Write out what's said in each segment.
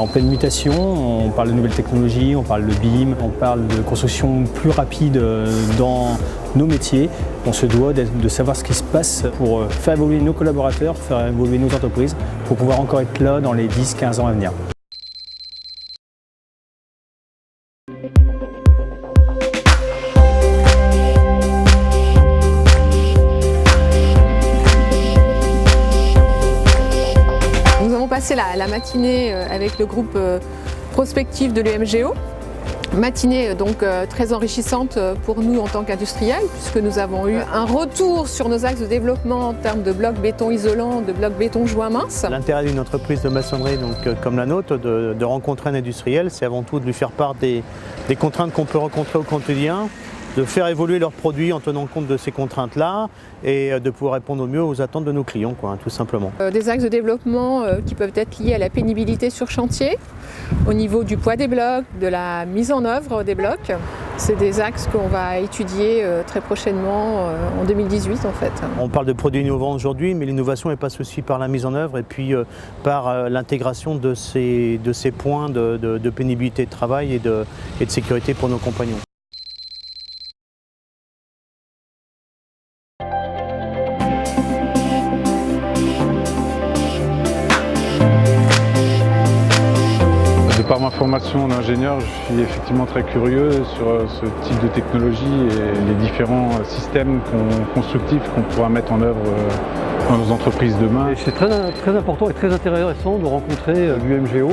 en pleine mutation, on parle de nouvelles technologies, on parle de BIM, on parle de construction plus rapide dans nos métiers. On se doit de savoir ce qui se passe pour faire évoluer nos collaborateurs, pour faire évoluer nos entreprises, pour pouvoir encore être là dans les 10-15 ans à venir. Nous avons passé la matinée avec le groupe prospectif de l'UMGO. Matinée donc très enrichissante pour nous en tant qu'industriels, puisque nous avons eu un retour sur nos axes de développement en termes de blocs béton isolant, de blocs béton joint mince. L'intérêt d'une entreprise de maçonnerie comme la nôtre, de rencontrer un industriel, c'est avant tout de lui faire part des contraintes qu'on peut rencontrer au quotidien, de faire évoluer leurs produits en tenant compte de ces contraintes-là et de pouvoir répondre au mieux aux attentes de nos clients, tout simplement. Des axes de développement qui peuvent être liés à la pénibilité sur chantier, au niveau du poids des blocs, de la mise en œuvre des blocs. C'est des axes qu'on va étudier très prochainement en 2018 en fait. On parle de produits innovants aujourd'hui, mais l'innovation elle passe aussi par la mise en œuvre et puis par l'intégration de ces points de pénibilité de travail et de sécurité pour nos compagnons. Par ma formation d'ingénieur, je suis effectivement très curieux sur ce type de technologie et les différents systèmes constructifs qu'on pourra mettre en œuvre dans nos entreprises demain. C'est très important et très intéressant de rencontrer l'UMGO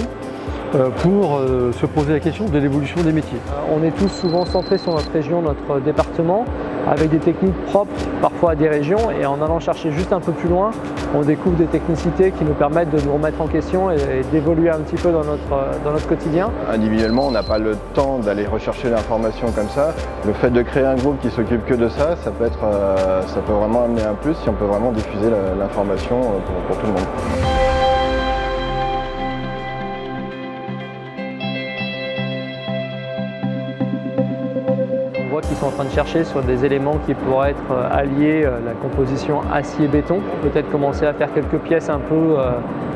pour se poser la question de l'évolution des métiers. On est tous souvent centrés sur notre région, notre département, avec des techniques propres parfois à des régions, et en allant chercher juste un peu plus loin, on découvre des technicités qui nous permettent de nous remettre en question et d'évoluer un petit peu dans notre quotidien. Individuellement, on n'a pas le temps d'aller rechercher l'information comme ça. Le fait de créer un groupe qui s'occupe que de ça, ça peut vraiment amener un plus si on peut vraiment diffuser l'information pour tout le monde. Qui sont en train de chercher sur des éléments qui pourraient être alliés à la composition acier-béton. Peut-être commencer à faire quelques pièces un peu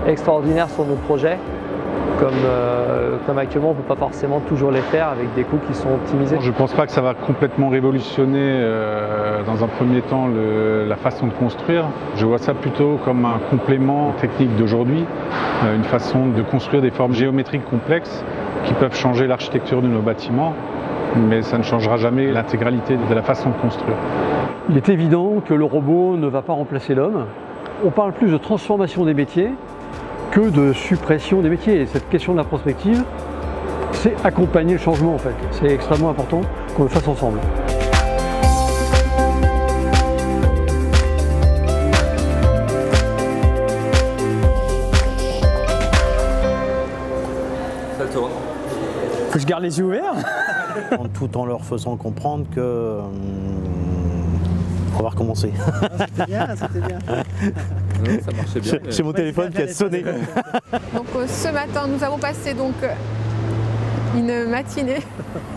extraordinaires sur nos projets. Comme actuellement, on ne peut pas forcément toujours les faire avec des coûts qui sont optimisés. Je ne pense pas que ça va complètement révolutionner dans un premier temps la façon de construire. Je vois ça plutôt comme un complément technique d'aujourd'hui, une façon de construire des formes géométriques complexes qui peuvent changer l'architecture de nos bâtiments. Mais ça ne changera jamais l'intégralité de la façon de construire. Il est évident que le robot ne va pas remplacer l'homme. On parle plus de transformation des métiers que de suppression des métiers. Et cette question de la prospective, c'est accompagner le changement en fait. C'est extrêmement important qu'on le fasse ensemble. Ça tourne. Faut que je garde les yeux ouverts. Tout en leur faisant comprendre que on va recommencer. C'était bien, c'était bien. Non, ça marchait bien. C'est mon téléphone qui a sonné. Donc ce matin, nous avons passé donc une matinée.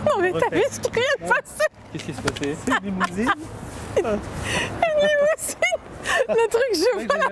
Non mais t'as vu ce qui vient de passer? Qu'est-ce qui se passait? C'est une limousine. Une limousine. Le truc, je vois la